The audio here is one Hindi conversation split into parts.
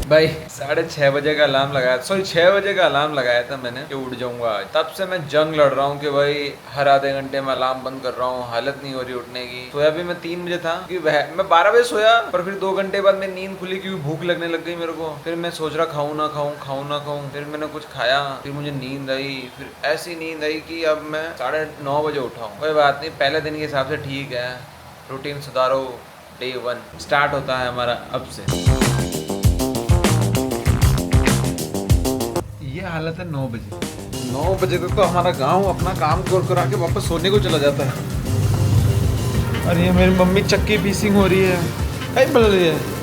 भाई 6:30 बजे का अलार्म लगाया, सॉरी 6 बजे का अलार्म लगाया था मैंने कि उठ जाऊंगा आज। तब से मैं जंग लड़ रहा हूँ कि भाई हर आधे घंटे में अलार्म बंद कर रहा हूँ, हालत नहीं हो रही उठने की। सोया भी मैं 3 बजे था कि मैं 12 बजे सोया, पर फिर 2 घंटे बाद मेरी नींद खुली क्योंकि भूख लगने लग गई मेरे को। फिर मैं सोच रहा खाऊं ना खाऊं, खाऊं ना खाऊं, फिर मैंने कुछ खाया, फिर मुझे नींद आई, फिर ऐसी नींद आई कि अब मैं 9:30 बजे उठा हूँ। कोई बात नहीं, पहले दिन के हिसाब से ठीक है, रूटीन सुधारो, डे 1 स्टार्ट होता है हमारा अब से। ये हालत है 9 बजे। 9 बजे तक तो हमारा गांव अपना काम करा के वापस सोने को चला जाता है। और ये मेरी मम्मी चक्की पीसिंग हो रही है, कहीं बल रही है।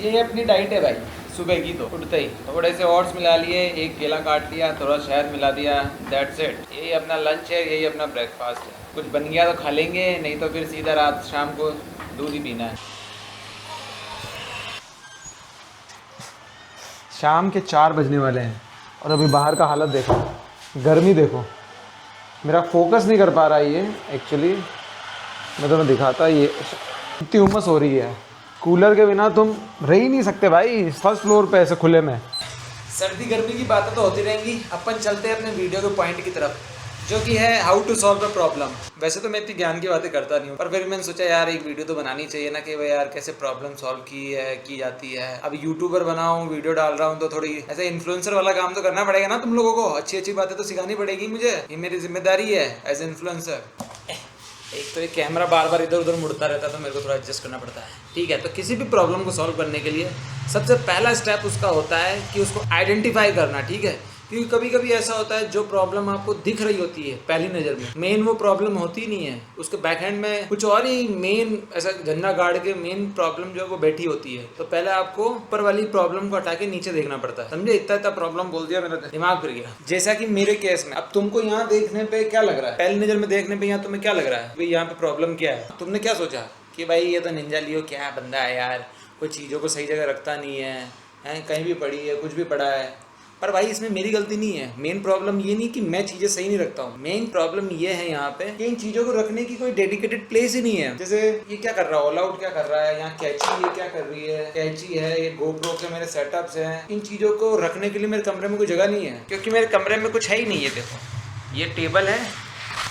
ये अपनी डाइट है भाई, सुबह की तो उठते ही थोड़े से ओट्स मिला लिए, एक केला काट लिया, थोड़ा शहद मिला दिया, दैट्स इट। यही अपना लंच है, यही अपना ब्रेकफास्ट है। कुछ बन गया तो खा लेंगे, नहीं तो फिर सीधा रात शाम को दूध ही पीना है। शाम के 4 बजने वाले हैं और अभी बाहर का हालत देखो, गर्मी देखो। मेरा फोकस नहीं कर पा रहा है ये एक्चुअली, मैं तुम्हें दिखाता। ये इतनी उमस हो रही है, कूलर के बिना तुम रह ही नहीं सकते भाई, फर्स्ट फ्लोर पे ऐसे खुले में। सर्दी गर्मी की बातें तो होती रहेंगी, अपन चलते हैं अपने वीडियो के पॉइंट की तरफ, जो कि है how to solve a problem. वैसे तो मैं इतनी ज्ञान की बातें करता नहीं हूँ, पर फिर मैंने सोचा यार एक वीडियो तो बनानी चाहिए ना, कि भाई यार कैसे प्रॉब्लम सॉल्व की जाती है। अब यूट्यूबर बना हूँ, वीडियो डाल रहा हूँ, तो थोड़ी ऐसे इन्फ्लुएंसर वाला काम तो करना पड़ेगा ना तुम लोगों को। अच्छी अच्छी बातें तो सिखानी पड़ेगी मुझे, ये मेरी जिम्मेदारी है एज इन्फ्लुएंसर। एक तो ये कैमरा बार बार इधर उधर मुड़ता रहता है, तो मेरे को थोड़ा एडजस्ट करना पड़ता है। ठीक है, तो किसी भी प्रॉब्लम को सॉल्व करने के लिए सबसे पहला स्टेप उसका होता है कि उसको आइडेंटिफाई करना। ठीक है, क्योंकि कभी कभी ऐसा होता है जो प्रॉब्लम आपको दिख रही होती है पहली नज़र में, मेन वो प्रॉब्लम होती नहीं है, उसके बैकएंड में कुछ और ही मेन ऐसा झंडा गाड़ के मेन प्रॉब्लम जो है वो बैठी होती है। तो पहले आपको ऊपर वाली प्रॉब्लम को हटा के नीचे देखना पड़ता है, समझे। इतना इतना प्रॉब्लम बोल दिया, मेरा दिमाग फिर गया। जैसा कि मेरे केस में, अब तुमको यहाँ देखने पे क्या लग रहा है, पहली नज़र में देखने पे यहाँ तुम्हें क्या लग रहा है भाई, यहाँ पे प्रॉब्लम क्या है। तुमने क्या सोचा कि भाई ये तो निंजा लियो क्या बंदा है यार, कोई चीज़ों को सही जगह रखता नहीं है, कहीं भी पड़ी है, कुछ भी पड़ा है। पर भाई इसमें मेरी गलती नहीं है। मेन प्रॉब्लम ये नहीं कि मैं चीज़ें सही नहीं रखता हूँ, मेन प्रॉब्लम ये है यहाँ पे कि इन चीज़ों को रखने की कोई डेडिकेटेड प्लेस ही नहीं है। जैसे ये क्या कर रहा है, ऑल आउट क्या कर रहा है, यहाँ कैची ये क्या कर रही है, कैची है, ये गोप्रो के मेरे सेटअप्स हैं, इन चीज़ों को रखने के लिए मेरे कमरे में कोई जगह नहीं है, क्योंकि मेरे कमरे में कुछ है ही नहीं है। देखो ये टेबल है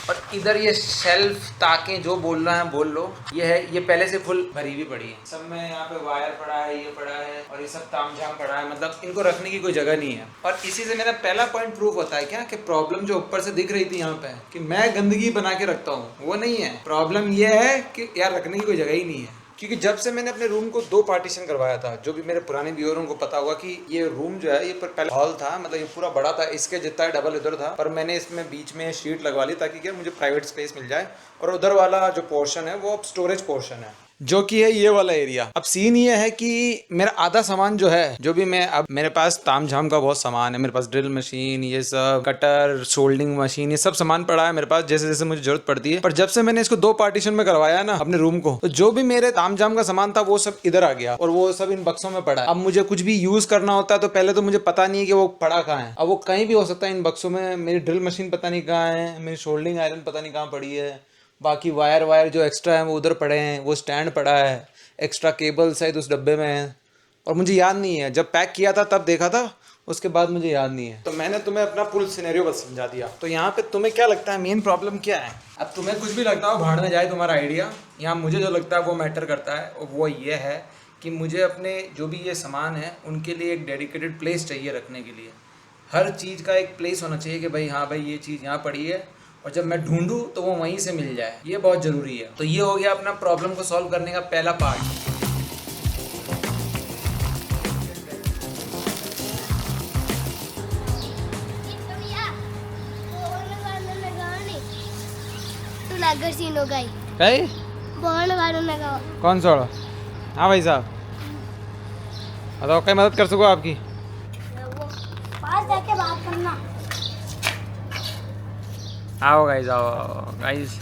और इधर ये शेल्फ, ताकें, जो बोलना है बोल लो, ये है, ये पहले से फुल भरी हुई पड़ी है। सब में यहाँ पे वायर पड़ा है, ये पड़ा है, और ये सब तामझाम पड़ा है, मतलब इनको रखने की कोई जगह नहीं है। और इसी से मेरा पहला पॉइंट प्रूफ होता है क्या, कि प्रॉब्लम जो ऊपर से दिख रही थी यहाँ पे कि मैं गंदगी बना के रखता हूँ, वो नहीं है। प्रॉब्लम ये है कि यार रखने की कोई जगह ही नहीं है। क्योंकि जब से मैंने अपने रूम को 2 पार्टीशन करवाया था, जो भी मेरे पुराने व्यूअरों को पता होगा कि ये रूम जो है ये पहले हॉल था, मतलब ये पूरा बड़ा था, इसके जितना डबल इधर था, पर मैंने इसमें बीच में शीट लगवा ली ताकि क्या मुझे प्राइवेट स्पेस मिल जाए। और उधर वाला जो पोर्शन है वो अब स्टोरेज पोर्शन है, जो कि है ये वाला एरिया। अब सीन ये है कि मेरा आधा सामान जो है, जो भी मैं, अब मेरे पास तामझाम का बहुत सामान है, मेरे पास ड्रिल मशीन, ये सब कटर, सोल्डिंग मशीन, ये सब सामान पड़ा है मेरे पास, जैसे जैसे मुझे जरूरत पड़ती है। पर जब से मैंने इसको 2 पार्टीशन में करवाया ना अपने रूम को, तो जो भी मेरे तामझाम का सामान था वो सब इधर आ गया और वो सब इन बक्सों में पड़ा है। अब मुझे कुछ भी यूज करना होता है तो पहले तो मुझे पता नहीं है कि वो पड़ा कहाँ है, अब वो कहीं भी हो सकता है इन बक्सों में। मेरी ड्रिल मशीन पता नहीं कहाँ है, मेरी सोल्डिंग आयरन पता नहीं कहाँ पड़ी है, बाकी वायर जो एक्स्ट्रा है वो उधर पड़े हैं, वो स्टैंड पड़ा है, एक्स्ट्रा केबल शायद उस डब्बे में है, और मुझे याद नहीं है। जब पैक किया था तब देखा था, उसके बाद मुझे याद नहीं है। तो मैंने तुम्हें अपना फुल सिनेरियो बस समझा दिया। तो यहाँ पे तुम्हें क्या लगता है मेन प्रॉब्लम क्या है? अब तुम्हें कुछ भी लगता हो भाड़ में जाए तुम्हारा आइडिया। यहाँ मुझे जो लगता है वो मैटर करता है, और वो ये है कि मुझे अपने जो भी ये सामान है उनके लिए एक डेडिकेटेड प्लेस चाहिए रखने के लिए। हर चीज़ का एक प्लेस होना चाहिए कि भाई हाँ भाई ये चीज़ यहाँ पड़ी है, और जब मैं ढूंढूं तो वो वहीं से मिल जाए, ये बहुत ज़रूरी है। तो ये हो गया अपना प्रॉब्लम को सॉल्व करने का पहला पार्ट। सीन हो गई कौन सा? हाँ भाई साहब, बताओ कहीं मदद कर सको आपकी? पास जाके बात करना। आओ गाइस, आओ गाइस,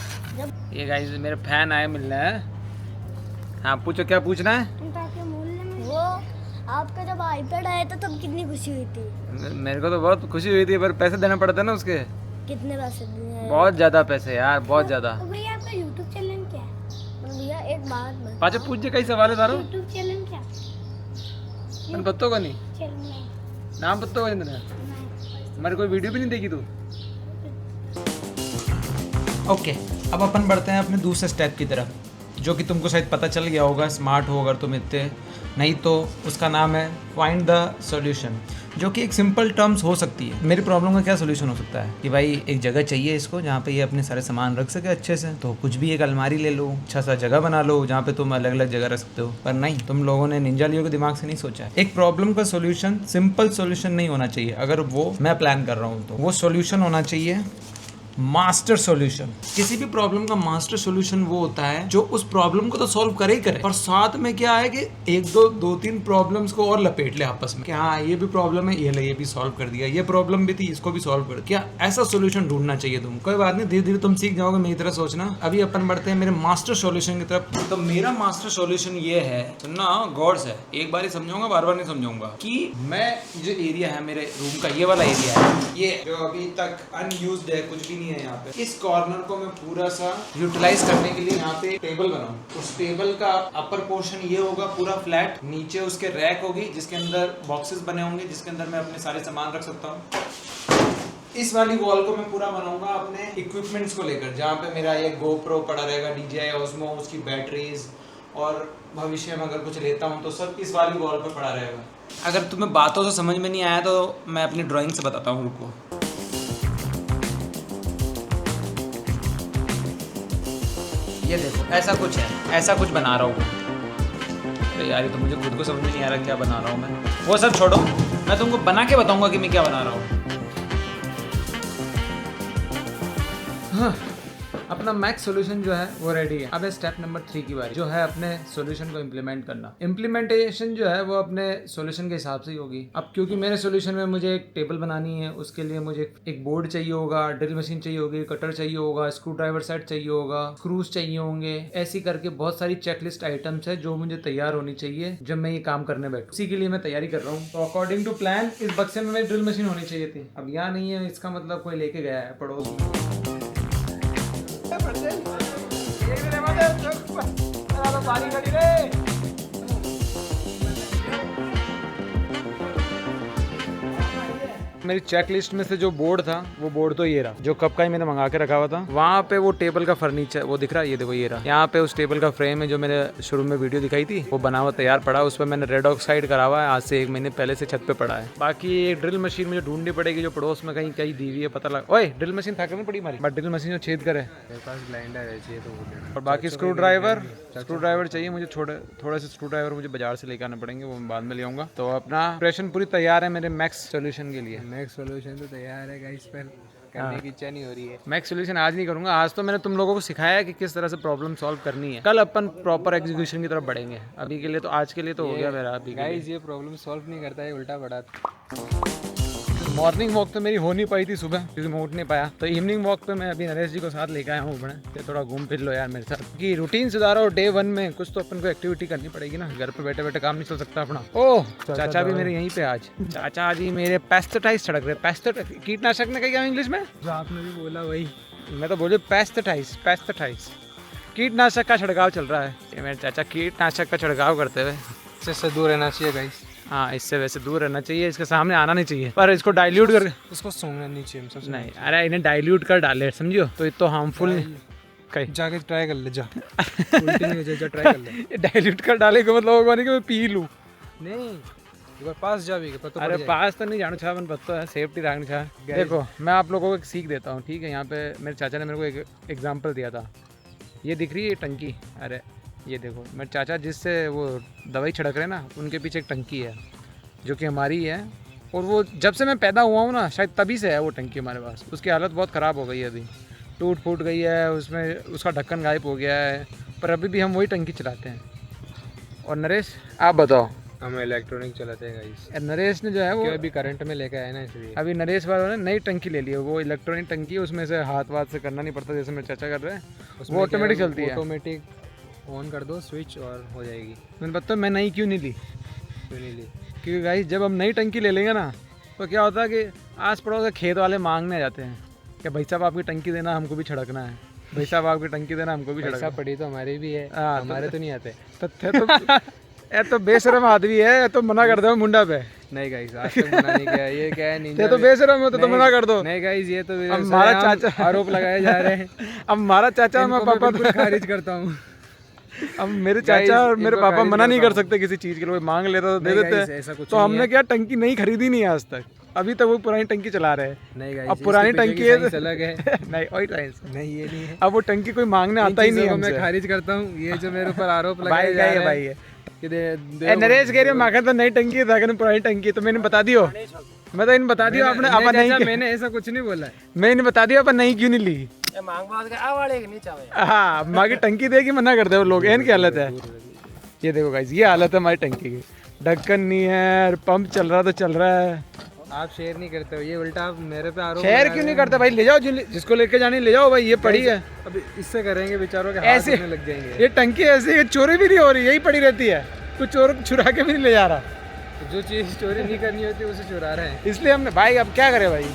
ये गाइस मेरे फैन आए मिलने हैं। हाँ पूछो, क्या पूछना है? वो आपका जब आईपैड आया था तब कितनी खुशी हुई थी? मेरे को तो बहुत खुशी हुई थी, पर पैसे देना पड़ता है ना उसके, कितने पैसे दिए हैं? बहुत ज़्यादा पैसे यार, बहुत ज़्यादा। तो भैया आपका यूट्यूब चैनल क्या है? तो भैया एक बात बताओ, पाँच पूछ जे कई सवाल है तारो, यूट्यूब चैनल क्या? मैंने पत्तों का नहीं, चैनल नाम पत्तों का नहीं तेरा, हमारी कोई वीडियो भी नहीं देखी तू। ओके, अब अपन बढ़ते हैं अपने दूसरे स्टेप की तरफ, जो कि तुमको शायद पता चल गया होगा, स्मार्ट हो अगर तुम इतने, नहीं तो उसका नाम है फाइंड द सॉल्यूशन, जो कि एक सिंपल टर्म्स हो सकती है। मेरी प्रॉब्लम का क्या सॉल्यूशन हो सकता है कि भाई एक जगह चाहिए इसको जहाँ पे ये अपने सारे सामान रख सके अच्छे से, तो कुछ भी एक अलमारी ले लो, अच्छा सा जगह बना लो जहाँ पे तुम अलग अलग जगह रख सकते हो। पर नहीं, तुम लोगों ने निंजा लियो के दिमाग से नहीं सोचा है। एक प्रॉब्लम का सॉल्यूशन सिंपल सॉल्यूशन नहीं होना चाहिए। अगर वो मैं प्लान कर रहा हूँ तो वो सॉल्यूशन होना चाहिए मास्टर सॉल्यूशन। किसी भी प्रॉब्लम का मास्टर सॉल्यूशन वो होता है जो उस प्रॉब्लम को तो सॉल्व करे ही करे, और साथ में क्या है कि एक दो तीन प्रॉब्लम्स को और लपेट ले आपस में, क्या हाँ ये भी प्रॉब्लम है, ये ले ये भी सॉल्व कर दिया, ये प्रॉब्लम भी थी इसको भी सॉल्व कर दिया। ऐसा सॉल्यूशन ढूंढना चाहिए तुम। कोई बात नहीं, धीरे धीरे तुम सीख जाओगे मेरी तरह सोचना। अभी अपन बढ़ते हैं मेरे मास्टर सॉल्यूशन की तरफ। तो मेरा मास्टर सॉल्यूशन ये है, सुनना गौर से, एक बार ही समझाऊंगा, बार बार नहीं समझाऊंगा, कि मैं जो एरिया है मेरे रूम का, ये वाला एरिया है, ये जो अभी तक अनयूज्ड है, कुछ भी नहीं है यहाँ पे, इस कॉर्नर को मैं पूरा सा यूटिलाइज करने के लिए यहाँ पे टेबल बनाऊं। उस टेबल का अपर पोर्शन ये होगा पूरा फ्लैट, नीचे उसके रैक होगी जिसके अंदर बॉक्सेस बने होंगे जिसके अंदर मैं अपने सारे सामान रख सकता हूँ। इस वाली वॉल को मैं पूरा बनाऊंगा अपने इक्विपमेंट्स को लेकर, जहाँ पे मेरा ये GoPro पड़ा रहेगा, DJI Osmo, उसकी बैटरीज, और भविष्य में अगर कुछ लेता हूँ तो सब इस वाली वॉल पे पड़ा रहेगा। अगर तुम्हें बातों से समझ में नहीं आया तो मैं अपनी ड्राइंग से बताता हूँ, रुको। ये देखो, ऐसा कुछ है, ऐसा कुछ बना रहा हूँ। अरे यार ये तो मुझे खुद को समझ में नहीं आ रहा क्या बना रहा हूँ मैं। वो सब छोड़ो, मैं तुमको बना के बताऊंगा कि मैं क्या बना रहा हूँ। हाँ, अपना मैक्स सॉल्यूशन जो है वो रेडी है। अब है स्टेप नंबर 3 की बारी, जो है अपने सॉल्यूशन को इम्प्लीमेंट करना। इम्प्लीमेंटेशन जो है वो अपने सॉल्यूशन के हिसाब से ही होगी। अब क्योंकि मेरे सॉल्यूशन में मुझे एक टेबल बनानी है, उसके लिए मुझे एक बोर्ड चाहिए होगा, ड्रिल मशीन चाहिए होगी, कटर चाहिए होगा, स्क्रू ड्राइवर सेट चाहिए होगा, स्क्रूज चाहिए होंगे, ऐसी करके बहुत सारी चेकलिस्ट आइटम्स है जो मुझे तैयार होनी चाहिए जब मैं ये काम करने बैठूं। इसी के लिए मैं तैयारी कर रहा हूँ। तो अकॉर्डिंग टू प्लान इस बक्से में मेरी ड्रिल मशीन होनी चाहिए थी। अब यहाँ नहीं है, इसका मतलब कोई लेके गया है पड़ोस में। मेरी चेक लिस्ट में से जो बोर्ड था वो बोर्ड तो ये रहा, जो कब का ही मैंने मंगा के रखा हुआ था। वहाँ पे वो टेबल का फर्नीचर वो दिख रहा है, ये देखो ये रहा। यहाँ पे उस टेबल का फ्रेम है जो मैंने शुरू में वीडियो दिखाई थी, वो बना हुआ तैयार पड़ा। उस पर मैंने रेड ऑक्साइड करा हुआ है, आज से 1 महीने पहले से छत पे पड़ा है। बाकी एक ड्रिल मशीन मुझे ढूंढनी पड़ेगी जो पड़ोस में कहीं कहीं दी हुई है, पता लगा। ओए ड्रिल मशीन था करनी पड़ी हमारी, बट ड्रिल मशीन जो छेद करे, मेरे पास ग्राइंडर है तो। और बाकी स्क्रू ड्राइवर चाहिए मुझे, थोड़े से स्क्रू ड्राइवर मुझे बाजार से लेकर आने पड़ेंगे, वो मैं बाद में ले आऊंगा। तो अपना प्रिपरेशन पूरी तैयार है मेरे मैक्स सॉल्यूशन के लिए। मैक्स सॉल्यूशन तो तैयार है गाइस, पर करने की इच्छा नहीं हो रही है। मैक्स सॉल्यूशन आज नहीं करूंगा, आज तो मैंने तुम लोगों को सिखाया है कि किस तरह से प्रॉब्लम सॉल्व करनी है। कल अपन प्रॉपर एग्जीक्यूशन की तरफ बढ़ेंगे। अभी के लिए तो, आज के लिए तो हो गया मेरा। अभी गाइस ये प्रॉब्लम सॉल्व नहीं करता है, उल्टा पड़ा। मॉर्निंग वॉक तो मेरी हो नहीं पाई थी सुबह, क्योंकि मैं उठ नहीं पाया। तो इवनिंग वॉक पे मैं अभी नरेश जी को साथ लेकर आया हूँ अपने, थोड़ा घूम फिर लो यार मेरे साथ, कि रूटीन सुधारो। डे 1 में कुछ तो अपन को एक्टिविटी करनी पड़ेगी ना, घर पे बैठे बैठे काम नहीं चल सकता अपना। ओह चाचा भी मेरे यहीं पे आज, चाचा जी मेरे पेस्टिसाइड छिड़क रहे। पेस्टिसाइड कीटनाशक ने कहा इंग्लिश में, जो आपने भी बोला वही मैं तो बोले पेस्टिसाइड कीटनाशक का छिड़काव चल रहा है। ये मेरे चाचा कीटनाशक का छिड़काव करते हुए, इससे दूर रहना चाहिए गाइस। हाँ, इससे वैसे दूर रहना चाहिए, इसके सामने आना नहीं चाहिए, पर इसको डाइल्यूट कर, इसको सूंघना नहीं चाहिए सबसे नहीं। अरे इन्हें डाइल्यूट कर डाले, समझियो, तो ये तो हार्मफुल नहीं। जाके ट्राई कर ले, जा उल्टी नहीं हो जाए, जा ट्राई कर ले। डाइल्यूट कर डाले का मतलब होगा नहीं कि मैं पी लूँ, नहीं एक बार पास जाओगे पता। अरे पास तो नहीं जाना चाह, मन पता है सेफ्टी रखना चाह। देखो मैं आप लोगों को एक सीख देता हूँ, ठीक है। यहाँ पे मेरे चाचा ने मेरे को एक एग्जाम्पल दिया था, ये दिख रही है टंकी, अरे ये देखो मेरे चाचा जिससे वो दवाई छिड़क रहे हैं ना, उनके पीछे एक टंकी है जो कि हमारी है, और वो जब से मैं पैदा हुआ हूँ ना शायद तभी से है वो टंकी हमारे पास। उसकी हालत बहुत ख़राब हो गई है, अभी टूट फूट गई है, उसमें उसका ढक्कन गायब हो गया है, पर अभी भी हम वही टंकी चलाते हैं। और नरेश आप बताओ। हम इलेक्ट्रॉनिक चलाते हैं गाइस। नरेश ने जो है वो अभी करंट में लेकर आया ना, इसलिए अभी नरेश वालों ने नई टंकी ले ली है, वो इलेक्ट्रॉनिक टंकी है, उसमें से हाथ वाथ से करना नहीं पड़ता जैसे मेरे चाचा कर रहे हैं, वो ऑटोमेटिक चलती है। ऑटोमेटिक ऑन कर दो स्विच और हो जाएगी। मैंने पता मैं नई क्यों नहीं ली, क्यों नहीं ली? क्योंकि गाइस जब हम नई टंकी ले लेंगे ना तो क्या होता है कि आस पड़ोस के खेत वाले मांगने आ जाते हैं कि भाई साहब आपकी टंकी देना, हमको भी छिड़कना है, भाई साहब आपकी टंकी देना, हमको भी छिड़कना पैसा है। पड़ी तो हमारी भी है, हाँ, हमारे तो नहीं आते। तो थे तो ये तो बेशरम आदमी है, ये तो मना कर दो मुंडा पे। नहीं गाइस, आज तक मना नहीं किया। ये क्या है, ये निंजा तो बेशरम हो तो मना कर दो। नहीं गाइस, ये तो अब हमारा सरेआम चाचा आरोप लगाए जा रहे हैं। अब हमारा चाचा और इनको मेरा मैं बिल्कुल पापा खारिज करता हूँ। अब मेरे Guys, चाचा और मेरे इनको पापा खारिज मना नहीं करता कर सकते किसी चीज के लिए, मांग लेता तो दे नहीं देते guys, हैं। ऐसा कुछ तो नहीं हमने है। क्या टंकी नहीं खरीदी नहीं है आज तक, अभी तक वो पुरानी टंकी चला रहे हैं। नहीं गाइस, अब पुरानी इसके पीछे टंकी की है साइंस अलग है। नहीं वही साइंस। नहीं ये नहीं है, अब वो टंकी कोई मांगने आता ही नहीं है इन चीज़ों को मैं हमसे। खारिज करता हूँ। ये जो मेरे ऊपर आरोप भाई लगाए जा क्या है रहे भाई हैं है कि ए नरेश कह रही हूँ माखन तो नई टंकी था कि पुरानी टंकी, तो मैंने बता दियो, मैं तो इन्हें बता दिया आपने, अपन नहीं, मैंने ऐसा कुछ नहीं बोला है। मैं इन्हें बता दिया अपन नहीं क्यों नहीं ली। हाँ माँ की टंकी देगी मना कर दे वो लोग, एन की हालत है। ये देखो गाइस, ये हालत है हमारी टंकी की, ढक्कन नहीं है, पंप चल रहा तो चल रहा है। आप शेयर नहीं करते हो, ये उल्टा आप मेरे पे आरोप शेयर लगा क्यों रहे नहीं हैं। करते भाई, ले जाओ जिसको लेके जानी ले जाओ भाई, ये पड़ी है। अब इससे करेंगे बेचारों के हाथ ऐसे दुखने लग जाएंगे। ये टंकी ऐसी है, चोरी भी नहीं हो रही, यही पड़ी रहती है, कुछ चोर चुरा के भी नहीं ले जा रहा, जो चीज़ चोरी नहीं करनी होती उसे चुरा रहे हैं। इसलिए हमने भाई अब क्या करें भाई।